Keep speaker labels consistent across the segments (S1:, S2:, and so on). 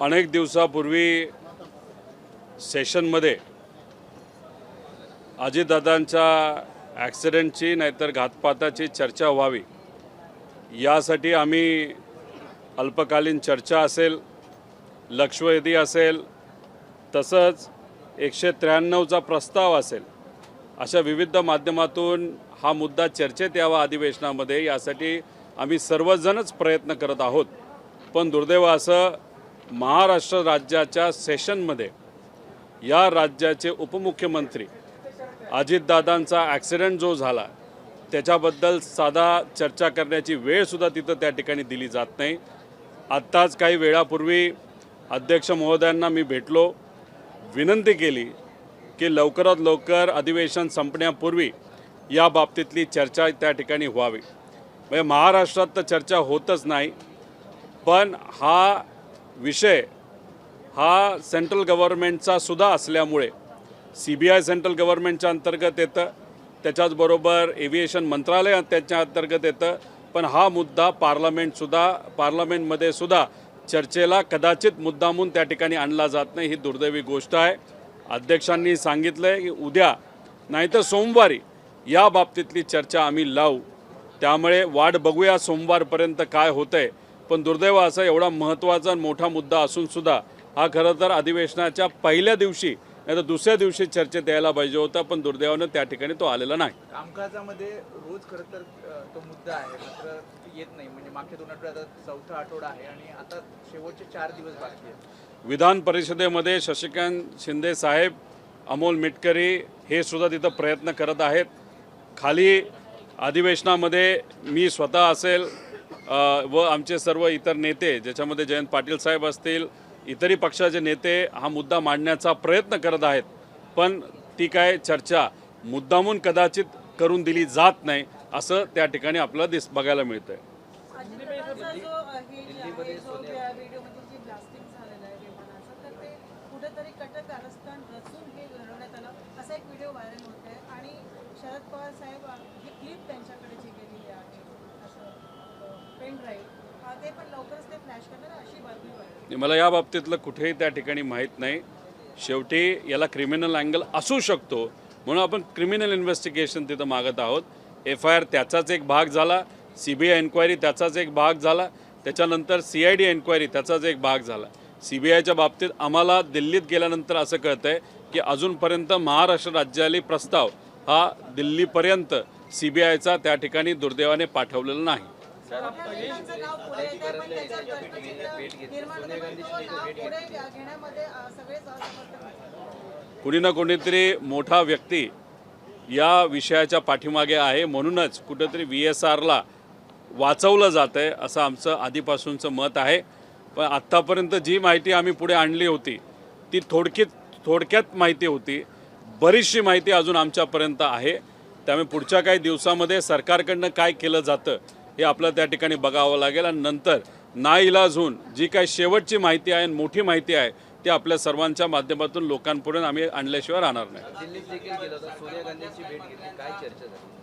S1: अनेक दिवसापूर्वी सेशनमध्ये अजितदादांच्या ॲक्सिडेंटची नाहीतर घातपाताची चर्चा व्हावी यासाठी आम्ही अल्पकालीन चर्चा असेल, लक्षवेधी असेल, तसंच 193चा प्रस्ताव असेल, अशा विविध माध्यमातून हा मुद्दा चर्चेत यावा अधिवेशनामध्ये, यासाठी आम्ही सर्वजणच प्रयत्न करत आहोत। पण दुर्दैव असं महाराष्ट्र राज्याच्या सेशनमध्ये या राज्याचे उपमुख्यमंत्री अजितदादांचा ॲक्सिडेंट जो झाला त्याच्याबद्दल साधा चर्चा करण्याची वेळसुद्धा तिथं त्या ठिकाणी दिली जात नाही। आत्ताच काही वेळापूर्वी अध्यक्ष महोदयांना मी भेटलो, विनंती केली की लवकरात लवकर अधिवेशन संपण्यापूर्वी या बाबतीतली चर्चा त्या ठिकाणी व्हावी। म्हणजे महाराष्ट्रात तर चर्चा होतच नाही, पण हा विषय हा सेंट्रल गव्हर्नमेंटचा सुद्धा असल्यामुळे CBI सेंट्रल गव्हर्नमेंटच्या अंतर्गत येतं, त्याच्याचबरोबर एव्हिएशन मंत्रालय त्याच्या अंतर्गत येतं, पण हा मुद्दा पार्लमेंटमध्ये सुद्धा चर्चेला कदाचित मुद्दामून त्या ठिकाणी आणला जात नाही। ही दुर्दैवी गोष्ट आहे। अध्यक्षांनी सांगितलं आहे की उद्या नाहीतर सोमवारी या बाबतीतली चर्चा आम्ही लावू, त्यामुळे वाट बघूया सोमवारपर्यंत काय होतंय। पण दुर्दैव असं एवढा महत्त्वाचा आणि मोठा मुद्दा असूनसुद्धा हा खरं तर अधिवेशनाच्या पहिल्या दिवशी नाही तर दुसऱ्या दिवशी चर्चेत यायला पाहिजे होता, पण दुर्दैवानं त्या ठिकाणी तो आलेला नाही।
S2: कामकाजामध्ये रोज खरं तर तो मुद्दा आहे, मात्र येत नाही। म्हणजे मागच्या 2 आठवड्यात चौथा आठवडा आहे आणि आता शेवटचे 4 दिवस बाकी आहेत।
S1: विधान परिषदेमध्ये शशिकांत शिंदे साहेब, अमोल मिटकरी हे सुद्धा तिथं प्रयत्न करत आहेत। खाली अधिवेशनामध्ये मी स्वतः असेल व आमचे सर्व इतर नेते, ज्याच्यामध्ये जयंत पाटील साहेब असतील, इतरही पक्षाचे नेते हा मुद्दा मांडण्याचा प्रयत्न करत आहेत, पण ती काय चर्चा मुद्दामून कदाचित करून दिली जात नाही असं त्या ठिकाणी आपल्याला बघायला मिळतं आहे। मला या बाबतीतलं कुठेही त्या ठिकाणी माहीत नाही। शेवटी याला क्रिमिनल अँगल असू शकतो, म्हणून आपण क्रिमिनल इन्व्हेस्टिगेशन तिथं मागत आहोत। FIR त्याचाच एक भाग झाला, CBI एन्क्वायरी त्याचाच एक भाग झाला, त्याच्यानंतर CID एन्क्वायरी त्याचाच एक भाग झाला। CBIच्या बाबतीत आम्हाला दिल्लीत गेल्यानंतर असं कळतंय की अजूनपर्यंत महाराष्ट्र राज्याला प्रस्ताव हा दिल्लीपर्यंत CBIचा त्या ठिकाणी दुर्दैवाने पाठवलेला नाही। कुणी ना कोणीतरी मोठा व्यक्ती या विषयाच्या पाठीमागे आहे, म्हणूनच कुठेतरी VSRला वाचवलं जात आहे असं आमचं आधीपासूनचं मत आहे। पण आत्तापर्यंत जी माहिती आम्ही पुढे आणली होती ती थोडक्यात माहिती होती, बरीचशी माहिती अजून आमच्यापर्यंत आहे। त्यामुळे पुढच्या काही दिवसामध्ये सरकारकडनं काय केलं जातं हे आपल्याला त्या ठिकाणी बघावं लागेल आणि नंतर नाईलाज होऊन जी काही शेवटची माहिती आहे, मोठी माहिती आहे, ती आपल्या सर्वांच्या माध्यमातून लोकांपुढे आम्ही आणल्याशिवाय राहणार नाही।
S2: दिल्लीत देखील गेलो होतो, सोनिया गांधींची भेट घेतली, काय चर्चा झाली?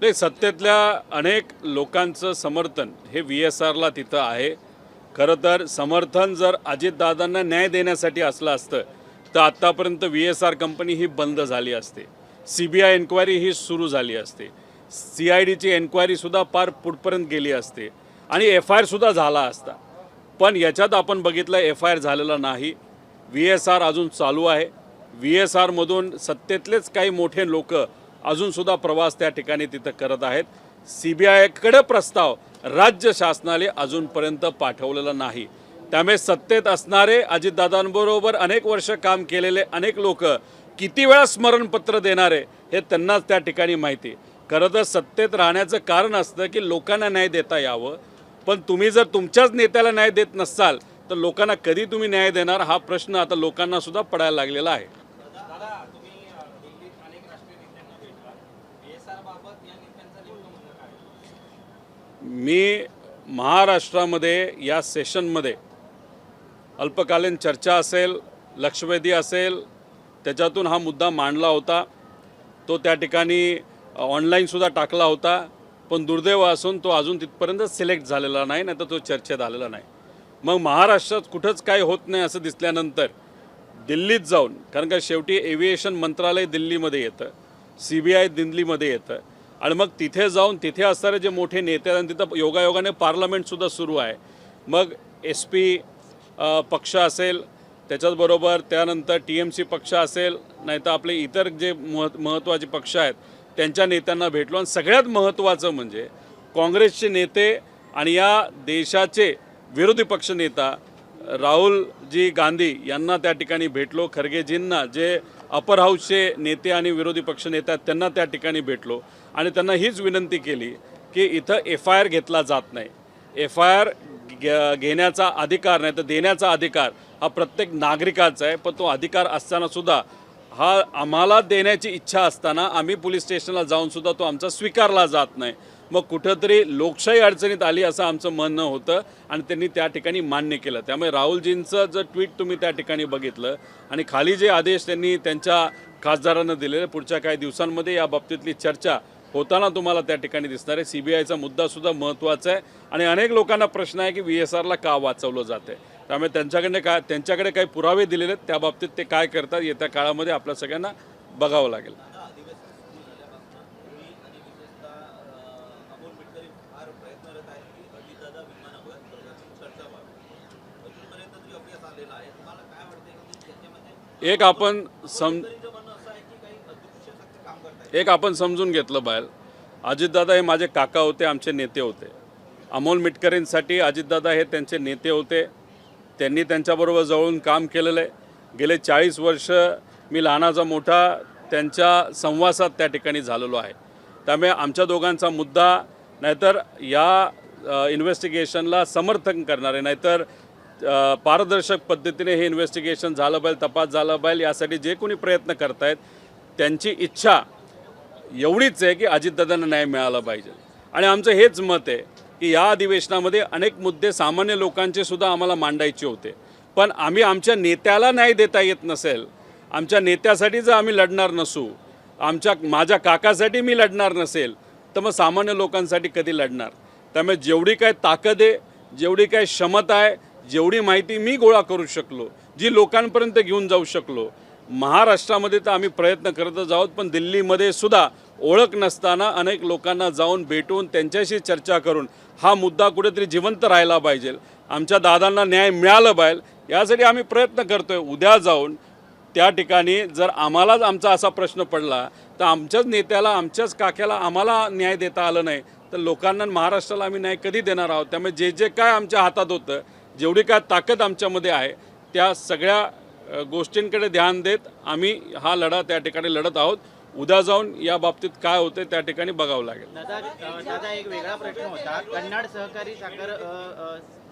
S1: नाही, सत्तेतल्या अनेक लोकांचं समर्थन हे VSRला तिथं आहे। खरं तर समर्थन जर अजितदादांना न्याय देण्यासाठी असलं असतं तर आत्तापर्यंत VSR कंपनी ही बंद झाली असते, CBI एन्क्वायरी ही सुरू झाली असते, CIDची एन्क्वायरीसुद्धा पार पुढपर्यंत गेली असते आणि FIR सुद्धा झाला असता। पण याच्यात आपण बघितलं FIR झालेला नाही, VSR अजून चालू आहे। VSRमधून सत्तेतलेच काही मोठे लोक अजूनसुद्धा प्रवास त्या ठिकाणी तिथं करत आहेत। CBIकडे प्रस्ताव राज्य शासनाने अजूनपर्यंत पाठवलेला नाही। त्यामुळे सत्तेत असणारे अजितदादांबरोबर अनेक वर्ष काम केलेले अनेक लोक किती वेळा स्मरणपत्र देणारे हे त्यांनाच त्या ठिकाणी माहिती। खरं तर सत्तेत राहण्याचं कारण असतं की लोकांना न्याय देता यावं, पण तुम्ही जर तुमच्याच नेत्याला न्याय देत नसाल तर लोकांना कधी तुम्ही न्याय देणार हा प्रश्न आता लोकांना सुद्धा पडायला लागलेला आहे। मी महाराष्ट्रामध्ये या सेशनमध्ये अल्पकालीन चर्चा असेल, लक्षवेधी असेल, त्याच्यातून हा मुद्दा मांडला होता। तो त्या ठिकाणी ऑनलाईनसुद्धा टाकला होता, पण दुर्दैव असून तो अजून तिथपर्यंत सिलेक्ट झालेला नाही, नाही तर तो चर्चेत आलेला नाही. मग महाराष्ट्रात कुठंच काही होत नाही असं दिसल्यानंतर दिल्लीत जाऊन, कारण का शेवटी एव्हिएशन मंत्रालय दिल्लीमध्ये येतं, CBI दिल्लीमध्ये येतं, आणि मग तिथे जाऊन तिथे असणारे जे मोठे नेते आहेत, आणि तिथं योगायोगाने पार्लमेंटसुद्धा सुरू आहे. मग SP पक्ष असेल, त्याच्याचबरोबर त्यानंतर TMC पक्ष असेल, नाही तर आपले इतर जे महत्त्वाचे पक्ष आहेत त्यांच्या नेत्यांना भेटलो. आणि सगळ्यात महत्त्वाचं म्हणजे काँग्रेसचे नेते आणि या देशाचे विरोधी पक्षनेता राहुलजी गांधी यांना त्या ठिकाणी भेटलो. खरगेजींना, जे अपर हाऊसचे नेते आणि विरोधी पक्षनेते आहेत, त्यांना त्या ठिकाणी भेटलो आणि त्यांना हीच विनंती केली की इथं FIR घेतला जात नाही. FIR घेण्याचा अधिकार नाही तर देण्याचा अधिकार हा प्रत्येक नागरिकाचा आहे, पण तो अधिकार असतानासुद्धा हा आम्हाला देण्याची इच्छा असताना आम्ही पोलीस स्टेशनला जाऊनसुद्धा तो आमचा स्वीकारला जात नाही. मग कुठंतरी लोकशाही अडचणीत आली असं आमचं म्हणणं होतं आणि त्यांनी त्या ठिकाणी मान्य केलं. त्यामुळे राहुलजींचं जर ट्विट तुम्ही त्या ठिकाणी बघितलं आणि खाली जे आदेश त्यांनी त्यांच्या खासदारांना दिलेले, पुढच्या काही दिवसांमध्ये या बाबतीतली चर्चा होताना तुम्हाला त्या ठिकाणी दिसणार आहे. CBIचा मुद्दासुद्धा महत्त्वाचा आहे आणि अनेक लोकांना प्रश्न आहे की VSRला का वाचवलं जातं आहे. त्यामुळे त्यांच्याकडे काही पुरावे दिलेले आहेत, त्या बाबतीत ते काय करतात येत्या काळामध्ये आपल्या सगळ्यांना बघावं लागेल. एक आपण समजून घेतलं पाहिजे, अजितदादा हे माझे काका होते, आमचे नेते होते. अमोल मिटकरींसाठी अजितदादा हे त्यांचे नेते होते. त्यांनी त्यांच्याबरोबर जवळून काम केलेलं आहे. गेले 40 वर्ष मी लहानाचा मोठा त्यांच्या संवासात त्या ठिकाणी झालेलो आहे. त्यामुळे आमच्या दोघांचा मुद्दा, नाहीतर या इन्व्हेस्टिगेशनला समर्थन करणारे, नाहीतर पारदर्शक पद्धतीने हे इन्व्हेस्टिगेशन झालं पाहिजे, तपास झाला पाहिजे, यासाठी जे कोणी प्रयत्न करतायत त्यांची इच्छा एवढीच आहे की अजितदादांना न्याय मिळाला पाहिजे. आणि आमचं हेच मत आहे की या अधिवेशनामध्ये अनेक मुद्दे सामान्य लोकांचे सुद्धा आम्हाला मांडायचे होते, पण आम्ही आमच्या नेत्याला न्याय देता येत नसेल, आमच्या नेत्यासाठी जर आम्ही लढणार नसू, माझ्या काकासाठी मी लढणार नसेल, तर मग सामान्य लोकांसाठी कधी लढणार. त्यामुळे जेवढी काय ताकद आहे, जेवढी काय क्षमता आहे, जेवढी माहिती मी गोळा करू शकलो, जी लोकांपर्यंत घेऊन जाऊ शकलो, महाराष्ट्रामध्ये तर आम्ही प्रयत्न करतच आहोत, पण दिल्लीमध्ये सुद्धा ओळख नसताना अनेक लोकांना जाऊन भेटून त्यांच्याशी चर्चा करून हा मुद्दा कुठेतरी जिवंत राहायला पाहिजे, आमच्या दादांना न्याय मिळाला पाहिजे, यासाठी आम्ही प्रयत्न करतो आहे. उद्या जाऊन त्या ठिकाणी जर आम्हालाच आमचा असा प्रश्न पडला तर आमच्याच नेत्याला, आमच्याच काक्याला आम्हाला न्याय देता आलं नाही तर लोकांना, महाराष्ट्राला आम्ही न्याय कधी देणार आहोत. त्यामुळे जे जे काय आमच्या हातात होतं, जेवढी काय ताकद आमच्यामध्ये आहे, त्या सगळ्या गोष्टींकडे ध्यान देत आम्ही हा लढा त्या ठिकाणी लढत आहोत. उद्या जाऊन या बाबतीत काय होते त्या ठिकाणी बघावं लागेल.
S3: दादा एक वेगळा प्रश्न होता, कन्नड सहकारी साखर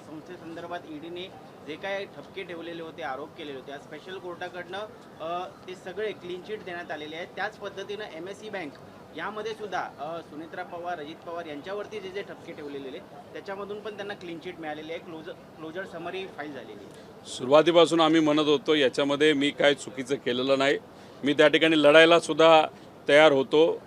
S3: संस्थेसंदर्भात ईडीने जे काय ठपके ठेवलेले होते, आरोप केलेले होते, स्पेशल कोर्टाकडनं ते सगळे क्लीन चिट देण्यात आलेले आहेत. त्याच पद्धतीनं MSE बँक यामध्ये सुद्धा सुनेत्रा पवार, अजित पवार यांच्यावरती जे ठपके ठेवलेले त्याच्यामधून पण त्यांना क्लीन चिट मिळालेली आहे, क्लोजर समरी फाईल झालेली आहे.
S1: सुरुवातीपासून आम्ही म्हणत होतो याच्यामध्ये मी काय चुकीचं केलेलं नाही. मी त्या ठिकाणी लढायला सुद्धा तयार होतो.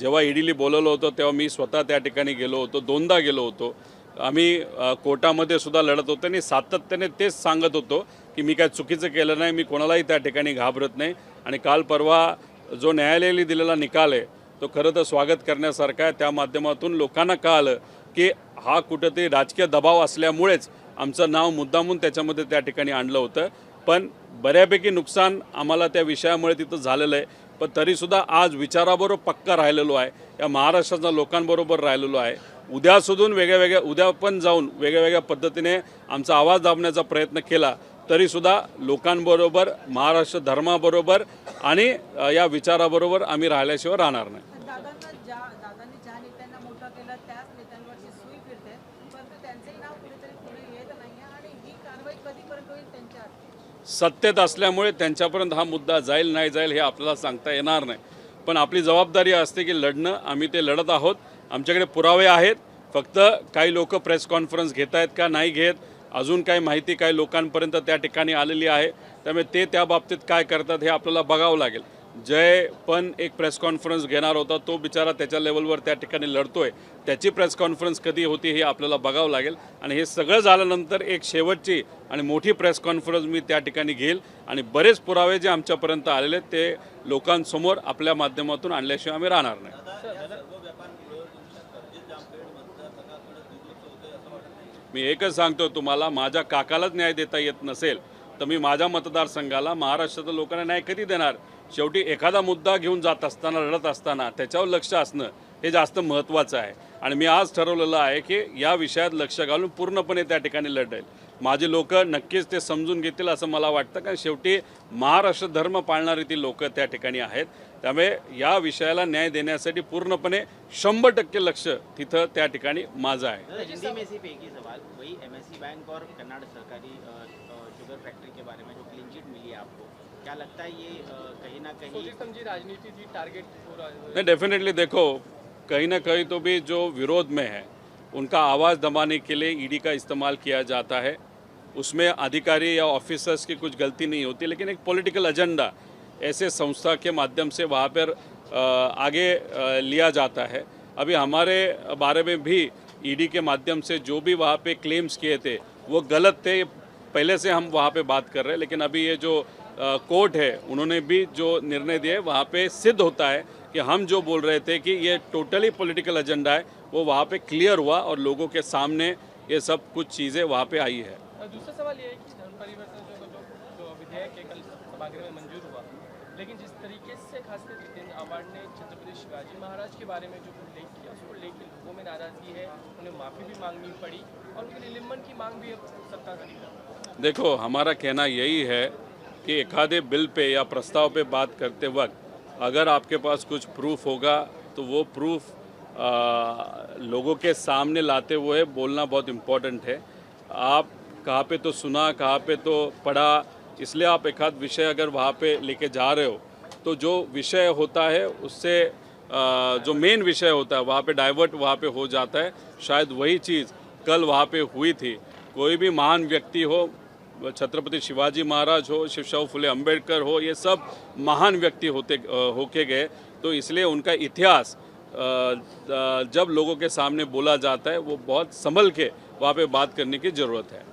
S1: जेव्हा ईडीला बोलवलं होतं तेव्हा मी स्वतः त्या ठिकाणी गेलो होतो, 2दा गेलो होतो. आम्ही कोर्टामध्ये सुद्धा लढत होतो आणि सातत्याने तेच सांगत होतो की मी काय चुकीचं केलं नाही, मी कोणालाही त्या ठिकाणी घाबरत नाही. आणि काल परवा जो न्यायालयाने दिलेला निकाल आहे तो खरं तर स्वागत करण्यासारखा आहे. त्या माध्यमातून लोकांना कळालं की हा कुठंतरी राजकीय दबाव असल्यामुळेच आमचं नाव मुद्दामून त्याच्यामध्ये त्या ठिकाणी आणलं होतं. पण बऱ्यापैकी नुकसान आम्हाला त्या विषयामुळे तिथं झालेलं आहे, पण तरीसुद्धा आज विचाराबरोबर पक्का राहिलेलो आहे, या महाराष्ट्राच्या लोकांबरोबर राहिलेलो आहे. उद्या पण जाऊन वेगळ्या पद्धतीने आमचा आवाज दाबण्याचा प्रयत्न केला तरीसुद्धा लोकांबरोबर, महाराष्ट्र धर्माबरोबर आणि या विचाराबरोबर आम्ही राहिल्याशिवाय राहणार नाही.
S4: दादांनी ज्या नेत्यांना मोठा केला त्याच नेत्यांवरची सुई फिरते, परंतु त्यांचंही नाव कुठेतरी पुढे येत नाही आणि ही कारवाई कधीपर्यंत होईल त्यांच्या हाती?
S1: सत्तेत असल्यामुळे त्यांच्यापर्यंत हा मुद्दा जाईल नाही जाईल हे आपल्याला सांगता येणार नाही, पण आपली जबाबदारी असते की लढणं. आम्ही ते लढत आहोत. आमच्याकडे पुरावे आहेत. फक्त काही लोक प्रेस कॉन्फरन्स घेत आहेत का नाही घेत, अजून काही माहिती काही लोकांपर्यंत त्या ठिकाणी आलेली आहे. त्यामुळे ते त्या बाबतीत काय करतात हे आपल्याला बघावं लागेल. जय पण एक प्रेस कॉन्फरन्स घेणार होता, तो बिचारा त्याच्या लेवलवर त्या ठिकाणी लढतोय. त्याची प्रेस कॉन्फरन्स कधी होती हे आपल्याला बघावं लागेल. आणि हे सगळं झाल्यानंतर एक शेवटची आणि मोठी प्रेस कॉन्फरन्स मी त्या ठिकाणी घेईल आणि बरेच पुरावे जे आमच्यापर्यंत आलेले आहेत ते लोकांसमोर आपल्या माध्यमातून आणल्याशिवाय आम्ही राहणार नाही. मी एकच सांगतो तुम्हाला, माझ्या काकालाच न्याय देता येत नसेल तर मी माझ्या मतदारसंघाला, महाराष्ट्रातील लोकांना न्याय कधी देणार? शेवटी एखादा मुद्दा घेऊन जात असताना, लढत असताना त्याच्यावर लक्ष असणं हे जास्त महत्त्वाचं आहे. आणि मी आज ठरवलेलं आहे की या विषयात लक्ष घालून पूर्णपणे त्या ठिकाणी लढेल. माझे लोक नक्कीच ते समजून घेतील असं मला वाटतं, कारण शेवटी महाराष्ट्र धर्म पाळणारी ती लोक त्या ठिकाणी आहेत. त्यामुळे या विषयाला न्याय देण्यासाठी पूर्णपणे 100% लक्ष तिथं त्या ठिकाणी माझं आहे.
S3: हिंदी में सिर्फ एक ही सवाल, वही एमएससी बैंक और कन्नाड सहकारी शुगर फैक्ट्री के बारे में जो क्लीन चिट मिली है आपको, क्या लगता है ये कहीं ना कहीं
S5: समझी राजनीति थी, टारगेट हो रहा है?
S1: नहीं, डेफिनेटली देखो, कहीं ना कहीं तो भी जो विरोध में है उनका आवाज़ दबाने के लिए ईडी का इस्तेमाल किया जाता है. उसमें अधिकारी या ऑफिसर्स की कुछ गलती नहीं होती, लेकिन एक पॉलिटिकल एजेंडा ऐसे संस्था के माध्यम से वहाँ पर आगे लिया जाता है. अभी हमारे बारे में भी ईडी के माध्यम से जो भी वहाँ पे क्लेम्स किए थे वो गलत थे. पहले से हम वहाँ पे बात कर रहे हैं, लेकिन अभी ये जो कोर्ट है उन्होंने भी जो निर्णय दिए वहाँ पे सिद्ध होता है कि हम जो बोल रहे थे कि ये टोटली पॉलिटिकल एजेंडा है वो वहाँ पे क्लियर हुआ और लोगों के सामने ये सब कुछ चीज़ें वहाँ पे आई है.
S5: दूसरा सवाल ये है कि धर्म परिवर्तन जो विधेयक है कल सभागृह में मंजूर हुआ, लेकिन जिस तरीके से खासकर जितेंद्र आव्हाड ने छत्रपति शिवाजी महाराज के बारे में जो उल्लेख किया उसको लेकर लोगों में नाराजगी है, उन्हें माफ़ी भी मांगनी पड़ी और उनके निलंबन की मांग भी अब सत्ताधारी कर.
S1: देखो, हमारा कहना यही है कि एक आधे बिल पे या प्रस्ताव पे बात करते वक्त अगर आपके पास कुछ प्रूफ होगा तो वो प्रूफ लोगों के सामने लाते हुए बोलना बहुत इम्पोर्टेंट है. आप कहाँ पे तो सुना, कहाँ पे तो पढ़ा, इसलिए आप एक आध विषय अगर वहाँ पे लेके जा रहे हो तो जो विषय होता है उससे जो मेन विषय होता है वहाँ पे डाइवर्ट वहाँ पे हो जाता है. शायद वही चीज़ कल वहाँ पे हुई थी. कोई भी महान व्यक्ति हो, छत्रपति शिवाजी महाराज हो, शिवशाहू फुले अंबेडकर हो, ये सब महान व्यक्ति होके गए. तो इसलिए उनका इतिहास जब लोगों के सामने बोला जाता है वो बहुत संभल के वहाँ पे बात करने की ज़रूरत है.